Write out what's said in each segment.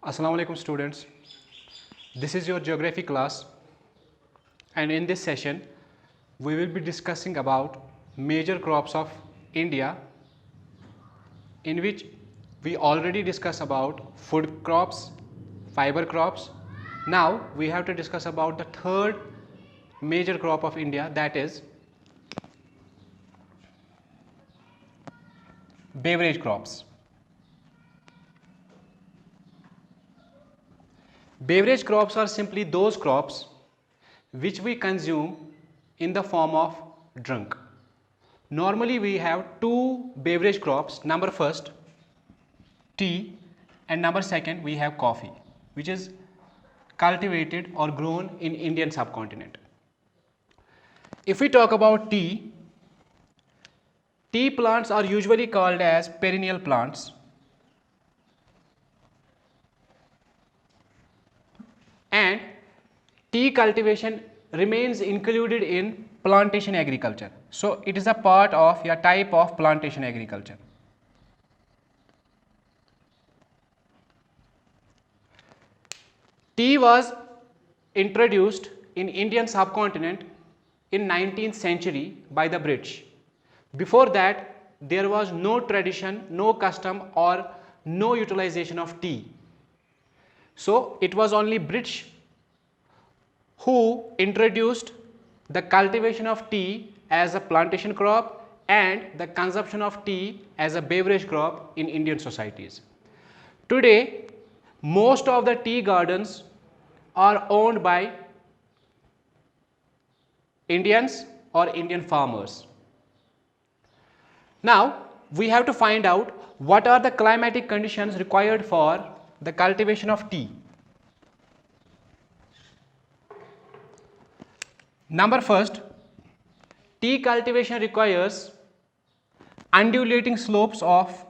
Assalamu alaikum students. This is your geography class, and in this session we will be discussing about major crops of India, in which we already discussed about food crops, fiber crops. Now we have to discuss about the third major crop of India, that is beverage crops. Beverage crops are simply those crops which we consume in the form of drink. Normally we have two beverage crops. Number first, tea, and number second we have coffee, which is cultivated or grown in Indian subcontinent. If we talk about tea, tea plants are usually called as perennial plants, and tea cultivation remains included in plantation agriculture. So it is a part of a type of plantation agriculture. Tea was introduced in Indian subcontinent in 19th century by the British. Before that, there was no tradition, no custom, or no utilization of tea. So it was only British who introduced the cultivation of tea as a plantation crop and the consumption of tea as a beverage crop in Indian societies. Today, most of the tea gardens are owned by Indians or Indian farmers. Now, we have to find out what are the climatic conditions required for the cultivation of tea. Number first, tea cultivation requires undulating slopes of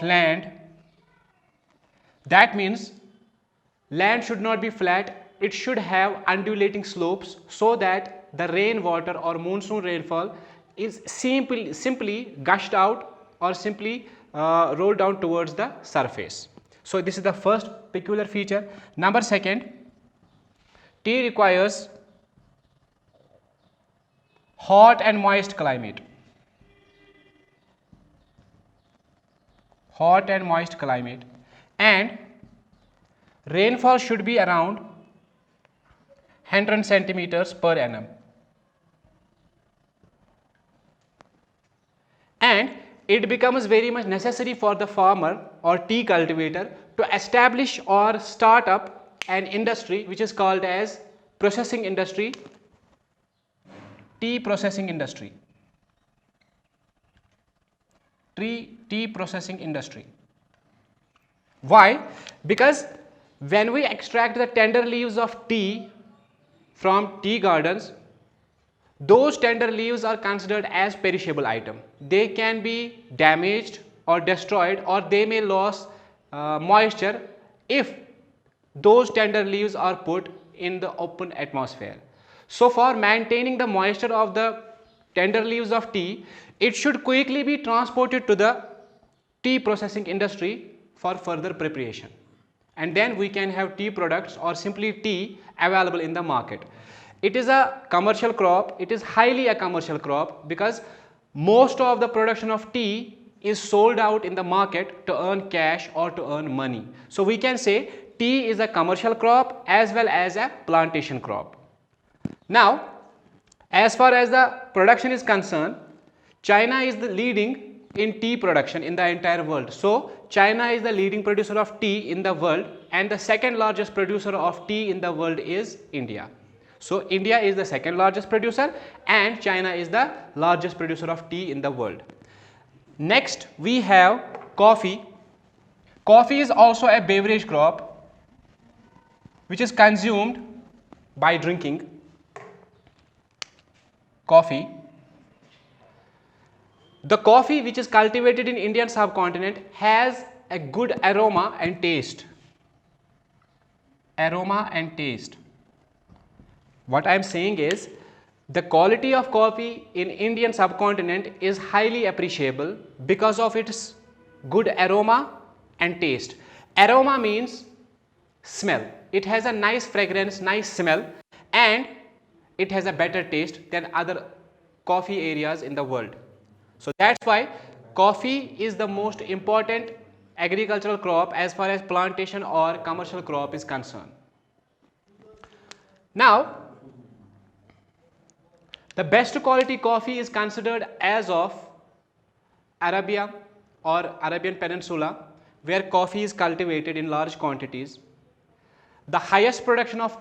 land. That means land should not be flat, it should have undulating slopes so that the rainwater or monsoon rainfall is simply gushed out or simply rolled down towards the surface. So this is the first peculiar feature. Number second, tea requires hot and moist climate. And rainfall should be around 100 centimeters per annum. And it becomes very much necessary for the farmer or tea cultivator to establish or start up an industry which is called as processing industry, tea processing industry. Why? Because when we extract the tender leaves of tea from tea gardens, those tender leaves are considered as perishable item. They can be damaged or destroyed, or they may lose moisture if those tender leaves are put in the open atmosphere. So for maintaining the moisture of the tender leaves of tea, it should quickly be transported to the tea processing industry for further preparation, and then we can have tea products or simply tea available in the market. It is a commercial crop, it is highly a commercial crop, because most of the production of tea is sold out in the market to earn cash or to earn money. So we can say tea is a commercial crop as well as a plantation crop. Now, as far as the production is concerned, China is the leading in tea production in the entire world. So China is the leading producer of tea in the world, and the second largest producer of tea in the world is India. So India is the second largest producer and China is the largest producer of tea in the world. Next we have coffee. Coffee is also a beverage crop which is consumed by drinking coffee. The coffee which is cultivated in Indian subcontinent has a good aroma and taste. What I am saying is, The quality of coffee in Indian subcontinent is highly appreciable because of its good aroma and taste. Aroma means smell. It has a nice fragrance, nice smell, and it has a better taste than other coffee areas in the world. So that's why coffee is the most important agricultural crop as far as plantation or commercial crop is concerned. Now, the best quality coffee is considered as of Arabia or Arabian Peninsula, where coffee is cultivated in large quantities. The highest production of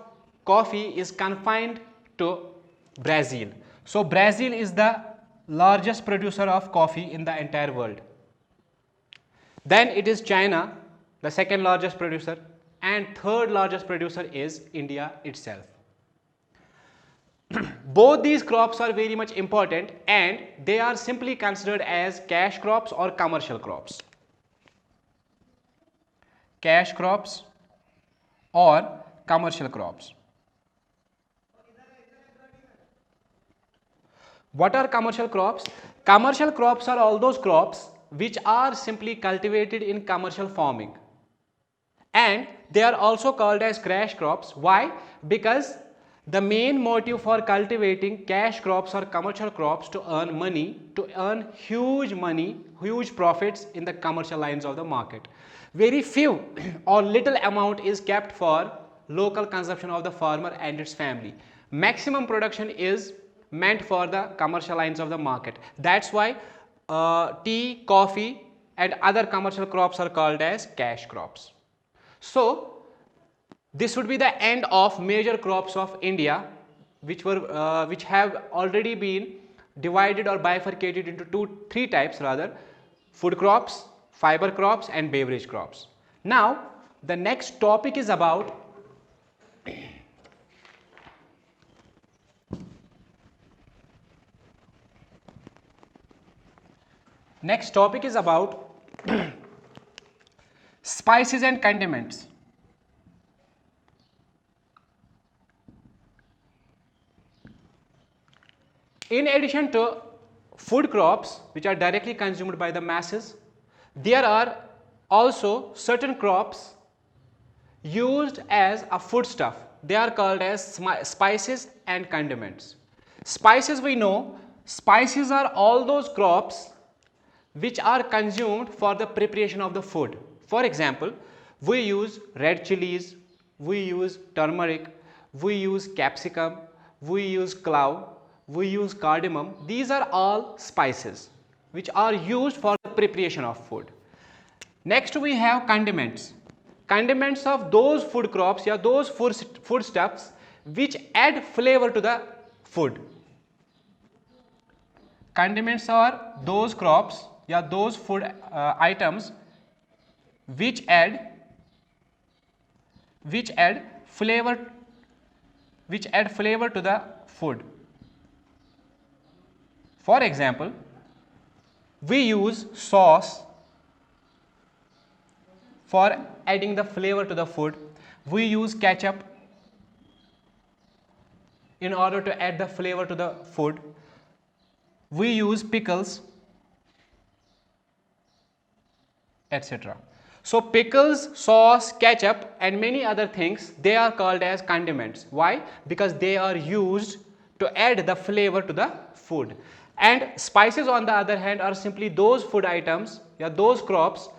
coffee is confined to Brazil. So Brazil is the largest producer of coffee in the entire world. Then it is China, the second largest producer, and third largest producer is India itself. Both these crops are very much important and they are simply considered as cash crops or commercial crops. Cash crops or commercial crops. What are commercial crops? Commercial crops are all those crops which are simply cultivated in commercial farming, and they are also called as cash crops. Why? Because the main motive for cultivating cash crops or commercial crops to earn money, to earn huge money, huge profits in the commercial lines of the market. Very few or little amount is kept for local consumption of the farmer and its family. Maximum production is meant for the commercial lines of the market. That's why tea, coffee and other commercial crops are called as cash crops. So this would be the end of major crops of India, which have already been divided or bifurcated into three types rather: food crops, fiber crops and beverage crops. Now the next topic is about spices and condiments. In addition to food crops which are directly consumed by the masses, there are also certain crops used as a foodstuff. They are called as spices and condiments. Spices, we know, spices are all those crops which are consumed for the preparation of the food. For example, we use red chilies, we use turmeric, we use capsicum, we use clove, we use cardamom. These are all spices which are used for the preparation of food. Next we have condiments. Condiments of those food crops or those foodstuffs which add flavor to the food. Condiments are those crops or those food items which add flavor to the food. For example, we use sauce for adding the flavor to the food. We use ketchup in order to add the flavor to the food. We use pickles, etc. So pickles, sauce, ketchup and many other things, they are called as condiments. Why? Because they are used to add the flavor to the food. And spices on the other hand are simply those food items or those crops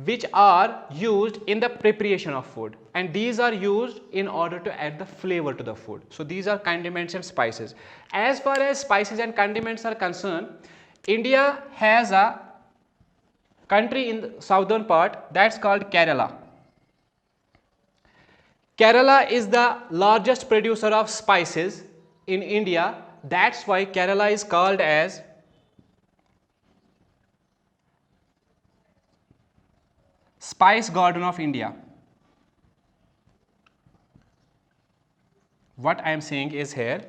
which are used in the preparation of food, and these are used in order to add the flavor to the food. So these are condiments and spices. As far as spices and condiments are concerned, India has a country in the southern part that's called Kerala. Kerala is the largest producer of spices in India. That's why Kerala is called as Spice Garden of India. What I am saying is here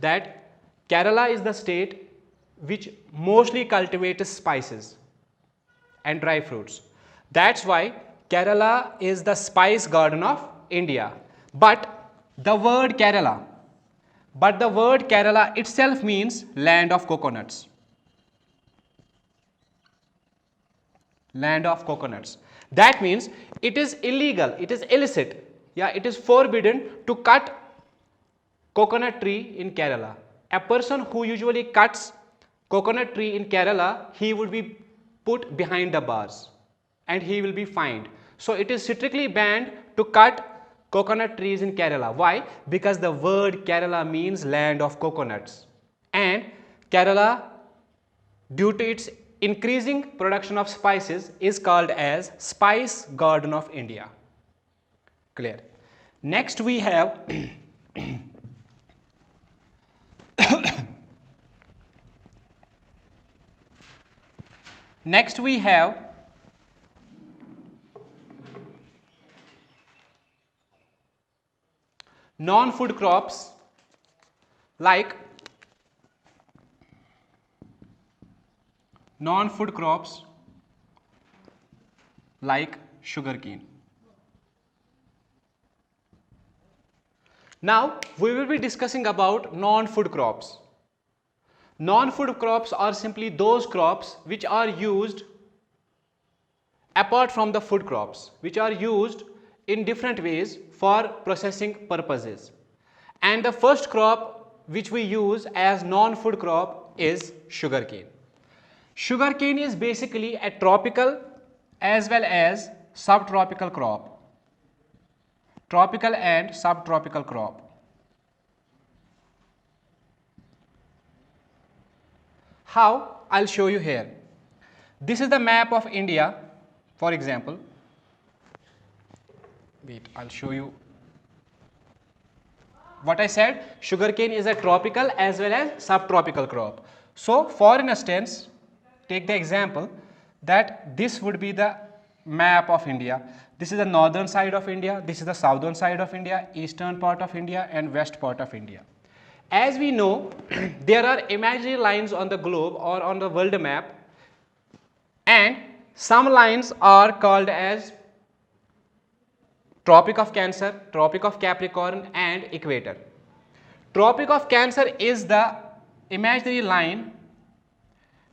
that Kerala is the state which mostly cultivates spices and dry fruits. That's why Kerala is the spice garden of India. But the word Kerala but the word Kerala itself means land of coconuts. Land of coconuts. That means it is illegal, it is illicit, yeah, it is forbidden to cut coconut tree in Kerala. A person who usually cuts coconut tree in Kerala, he would be put behind the bars and he will be fined. So it is strictly banned to cut coconut trees in Kerala. Why? Because the word Kerala means land of coconuts, and Kerala, due to its increasing production of spices, is called as Spice Garden of India. Clear? Next we have next we have non-food crops like sugarcane. Now we will be discussing about non-food crops. Non-food crops are simply those crops which are used apart from the food crops, which are used in different ways for processing purposes. And the first crop which we use as non-food crop is sugarcane. Sugarcane is basically a tropical as well as subtropical crop. Tropical and subtropical crop. How? I'll show you here. This is the map of India, for example. Wait, I'll show you. What I said, sugarcane is a tropical as well as subtropical crop. So, for instance, take the example that this would be the map of India. This is the northern side of India, this is the southern side of India, eastern part of India and west part of India. As we know, there are imaginary lines on the globe or on the world map, and some lines are called as Tropic of Cancer, Tropic of Capricorn and Equator. Tropic of Cancer is the imaginary line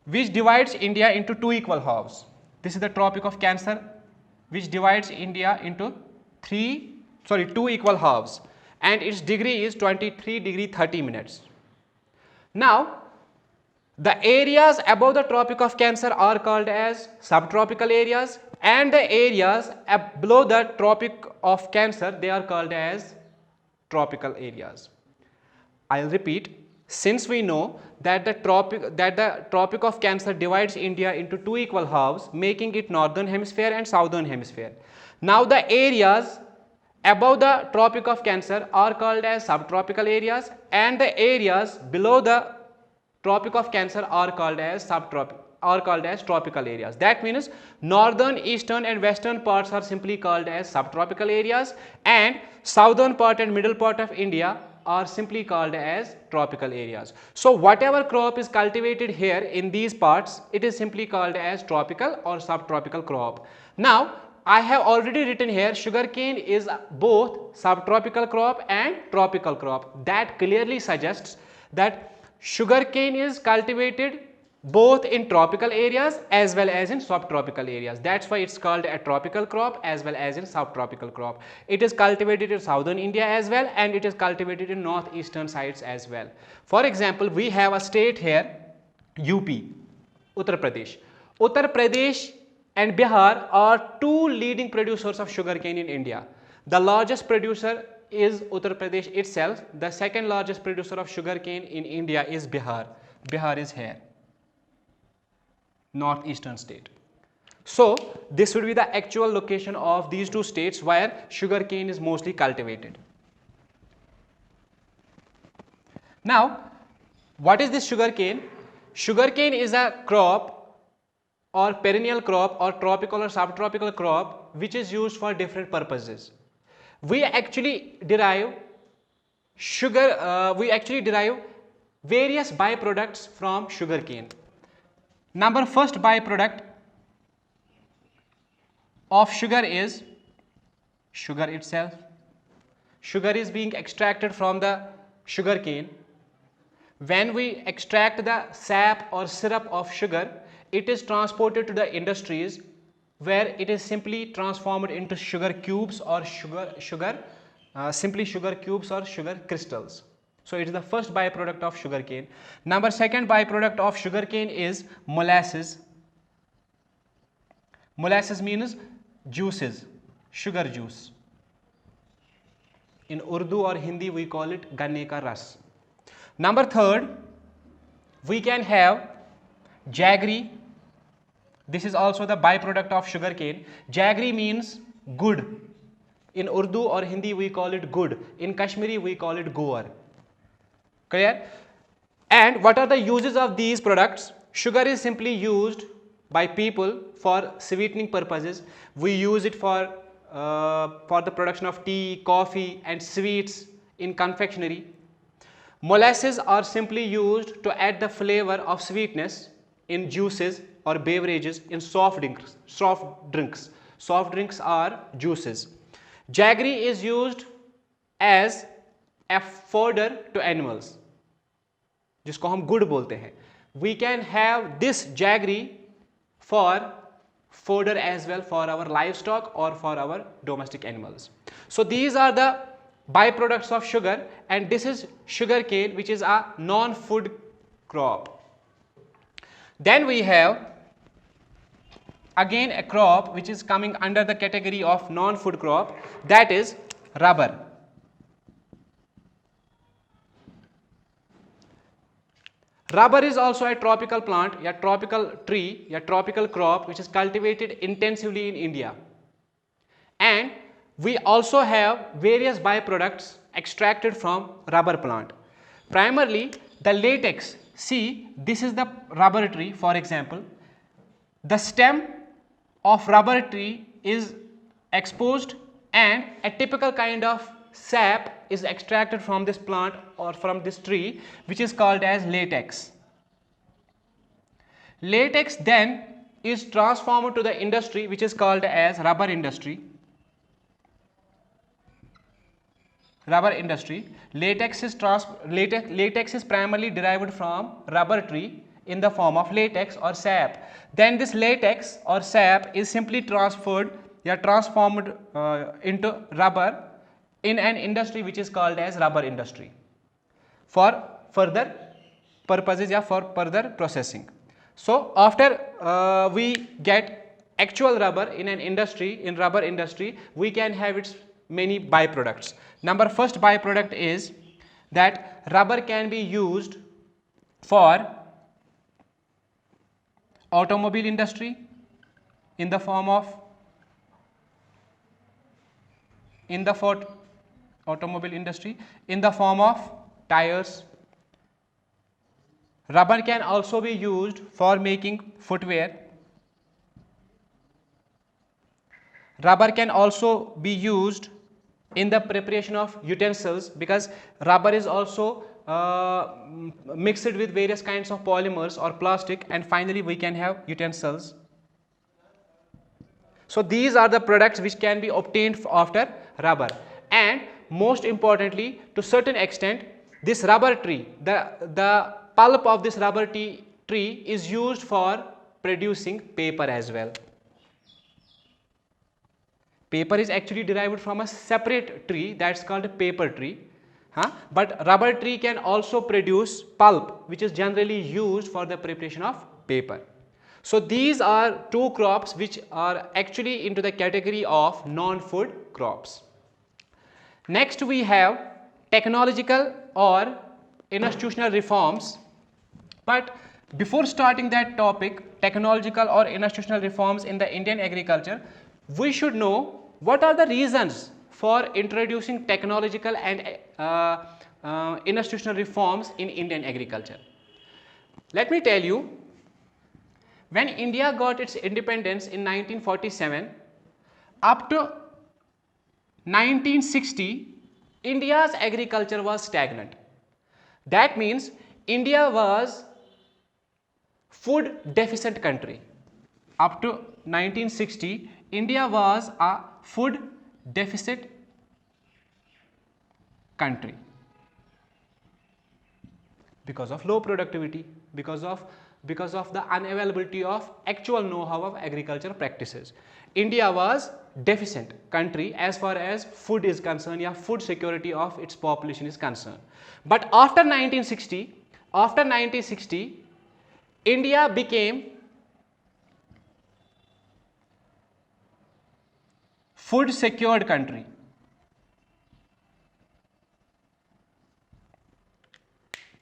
which divides India into two equal halves. This is the Tropic of Cancer which divides India into two equal halves, and its degree is 23 degree 30 minutes. Now, the areas above the Tropic of Cancer are called as subtropical areas, and the areas below the Tropic of Cancer, they are called as tropical areas. I'll repeat. Since we know that the Tropic of Cancer divides India into two equal halves, making it northern hemisphere and southern hemisphere. Now the areas above the Tropic of Cancer are called as subtropical areas, and the areas below the Tropic of Cancer are called as tropical areas. That means northern, eastern and western parts are simply called as subtropical areas, and southern part and middle part of India are simply called as tropical areas. So whatever crop is cultivated here in these parts, it is simply called as tropical or subtropical crop. Now I have already written here, sugarcane is both subtropical crop and tropical crop. That clearly suggests that sugarcane is cultivated both in tropical areas as well as in subtropical areas. That's why it's called a tropical crop as well as in subtropical crop. It is cultivated in southern India as well, and it is cultivated in northeastern sides as well. For example, we have a state here, UP, Uttar Pradesh. Uttar Pradesh and Bihar are two leading producers of sugarcane in India. The largest producer is Uttar Pradesh itself. The second largest producer of sugarcane in India is Bihar. Bihar is here, northeastern state. So this would be the actual location of these two states where sugarcane is mostly cultivated. Now, what is this sugarcane? Sugarcane is a crop or perennial crop or tropical or subtropical crop which is used for different purposes. We actually derive various byproducts from sugarcane. First byproduct of sugar is sugar itself. Sugar is being extracted from the sugar cane. When we extract the sap or syrup of sugar, it is transported to the industries where it is simply transformed into sugar cubes or simply sugar cubes or sugar crystals. So it is the first byproduct of sugar cane. Number second byproduct of sugar cane is molasses. Molasses means juices, sugar juice. In Urdu or Hindi we call it ganne ka ras. Number third, we can have jaggery. This is also the byproduct of sugar cane. Jaggery means good. In Urdu or Hindi we call it good. In Kashmiri we call it goar. Clear? And what are the uses of these products? Sugar is simply used by people for sweetening purposes. We use it for the production of tea, coffee and sweets in confectionery. Molasses are simply used to add the flavor of sweetness in juices or beverages in soft drinks. Soft drinks are juices. Jaggery is used as a fodder to animals, जिसको हम गुड़ बोलते हैं. We can have this jaggery for fodder as well for our livestock or for our domestic animals. So these are the byproducts of sugar, and this is sugar cane, which is a non-food crop. Then we have again a crop which is coming under the category of non-food crop, that is rubber. Rubber is also a tropical plant, a tropical tree, a tropical crop which is cultivated intensively in India. And we also have various byproducts extracted from rubber plant. Primarily the latex. See, this is the rubber tree, for example. The stem of rubber tree is exposed and a typical kind of sap is extracted from this plant or from this tree, which is called as latex. Latex then is transformed to the industry which is called as rubber industry. Latex is primarily derived from rubber tree in the form of latex or sap. Then this latex or sap is simply transformed into rubber in an industry which is called as rubber industry for further purposes or for further processing. So after we get actual rubber in an industry, in rubber industry, we can have its many byproducts. Number first byproduct is that rubber can be used for automobile industry in the form of tires. Rubber can also be used for making footwear. Rubber can also be used in the preparation of utensils, because rubber is also mixed with various kinds of polymers or plastic, and finally we can have utensils. So these are the products which can be obtained after rubber. And most importantly, to certain extent, this rubber tree, the pulp of this rubber tree is used for producing paper as well. Paper is actually derived from a separate tree, that's called a paper tree. But rubber tree can also produce pulp, which is generally used for the preparation of paper. So these are two crops which are actually into the category of non-food crops. Next we have technological or institutional reforms. But before starting that topic, technological or institutional reforms in the Indian agriculture, we should know what are the reasons for introducing technological and institutional reforms in Indian agriculture. Let me tell you, when India got its independence in 1947, up to 1960, India's agriculture was stagnant. That means India was food deficit country. Up to 1960, India was a food deficit country. Because of low productivity, because of the unavailability of actual know-how of agriculture practices. India was deficient country as far as food is concerned, या food security of its population is concerned. But after 1960, India became food secured country.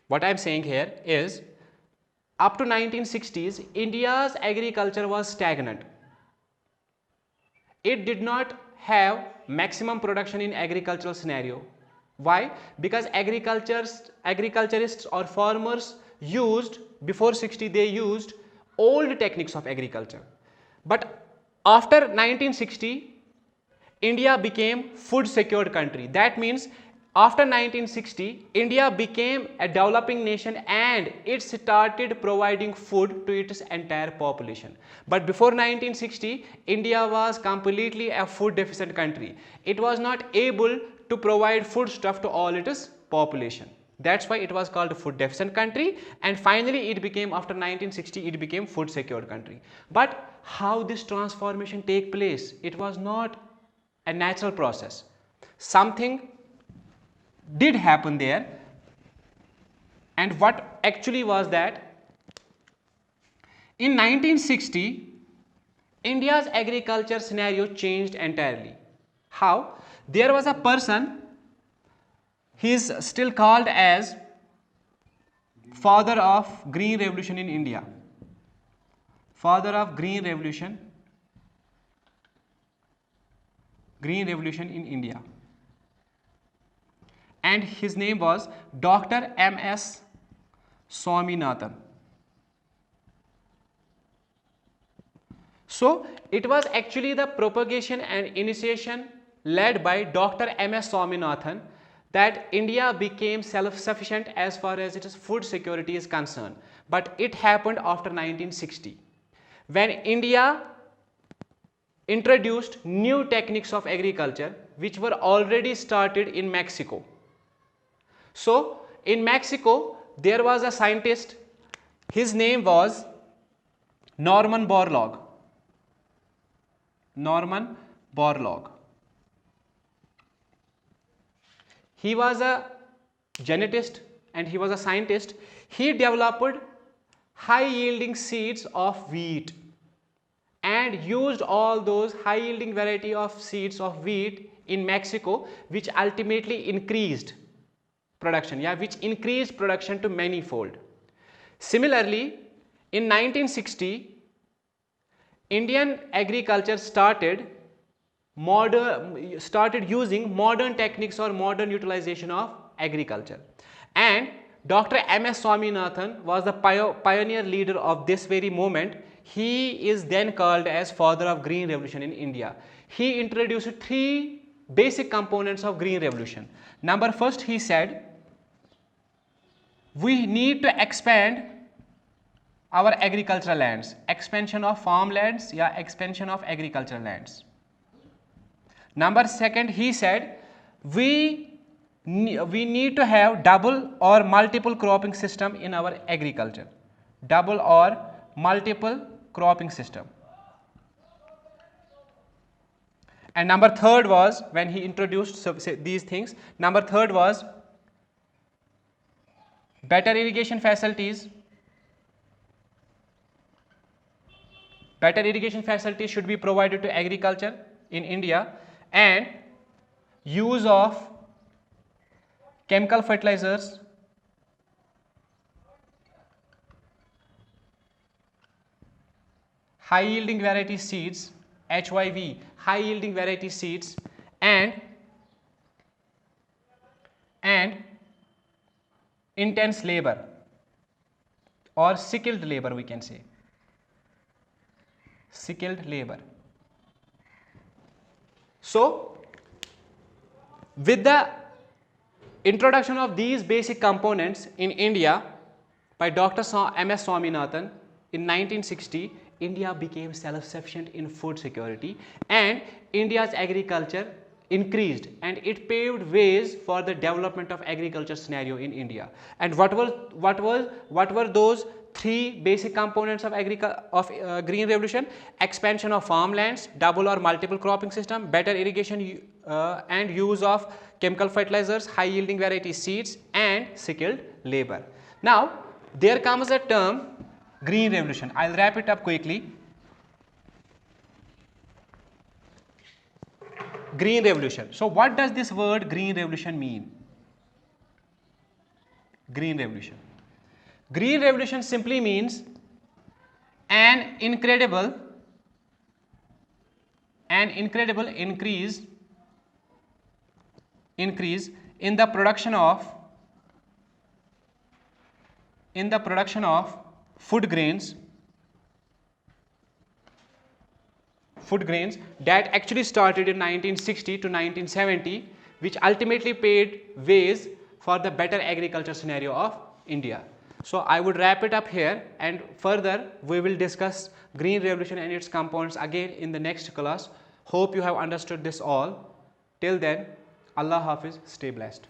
What I am saying here is, up to 1960s, India's agriculture was stagnant. It did not have maximum production in agricultural scenario. Why? Because agriculturists or farmers used, before 60, they used old techniques of agriculture. But after 1960, India became food secured country. That means after 1960, India became a developing nation and it started providing food to its entire population. But before 1960, India was completely a food deficient country. It was not able to provide foodstuff to all its population. That's why it was called food deficient country, and finally it became, after 1960, it became food secured country. But how this transformation take place? It was not a natural process. Something did happen there, and what actually was that, in 1960 India's agriculture scenario changed entirely. How? There was a person, he is still called as father of Green Revolution in India, father of Green Revolution in India, and his name was Dr. M.S. Swaminathan. So it was actually the propagation and initiation led by Dr. M.S. Swaminathan that India became self-sufficient as far as its food security is concerned. But it happened after 1960, when India introduced new techniques of agriculture which were already started in Mexico. So in Mexico there was a scientist, his name was Norman Borlaug. He was a genetist and he was a scientist. He developed high yielding seeds of wheat and used all those high yielding variety of seeds of wheat in Mexico, which ultimately increased production, which increased production to manifold. Similarly, in 1960, Indian agriculture started using modern techniques or modern utilization of agriculture, and Dr. M.S. Swaminathan was the pioneer leader of this very movement. He is then called as father of Green Revolution in India. He introduced three basic components of Green Revolution. Number first, he said we need to expand our agricultural lands, expansion of farmlands, expansion of agricultural lands. Number second, he said we need to have double or multiple cropping system in our agriculture, double or multiple cropping system. And number third was, when he introduced these things, number third was better irrigation facilities. Better irrigation facilities should be provided to agriculture in India, and use of chemical fertilizers, high yielding variety seeds, HYV, high yielding variety seeds, and intense labor or skilled labor, we can say skilled labor. So with the introduction of these basic components in India by Dr. M.S. Swaminathan in 1960, India became self-sufficient in food security, and India's agriculture increased, and it paved ways for the development of agriculture scenario in India. And what were those three basic components of green revolution? Expansion of farmlands, double or multiple cropping system, better irrigation and use of chemical fertilizers, high yielding variety seeds, and skilled labor. Now there comes a term green revolution. I'll wrap it up quickly. Green revolution. So what does this word green revolution mean? Green revolution. Green revolution simply means an incredible increase in the production of food grains that actually started in 1960 to 1970, which ultimately paved ways for the better agriculture scenario of India. So I would wrap it up here, and further we will discuss green revolution and its components again in the next class. Hope you have understood this all. Till then, Allah Hafiz, stay blessed.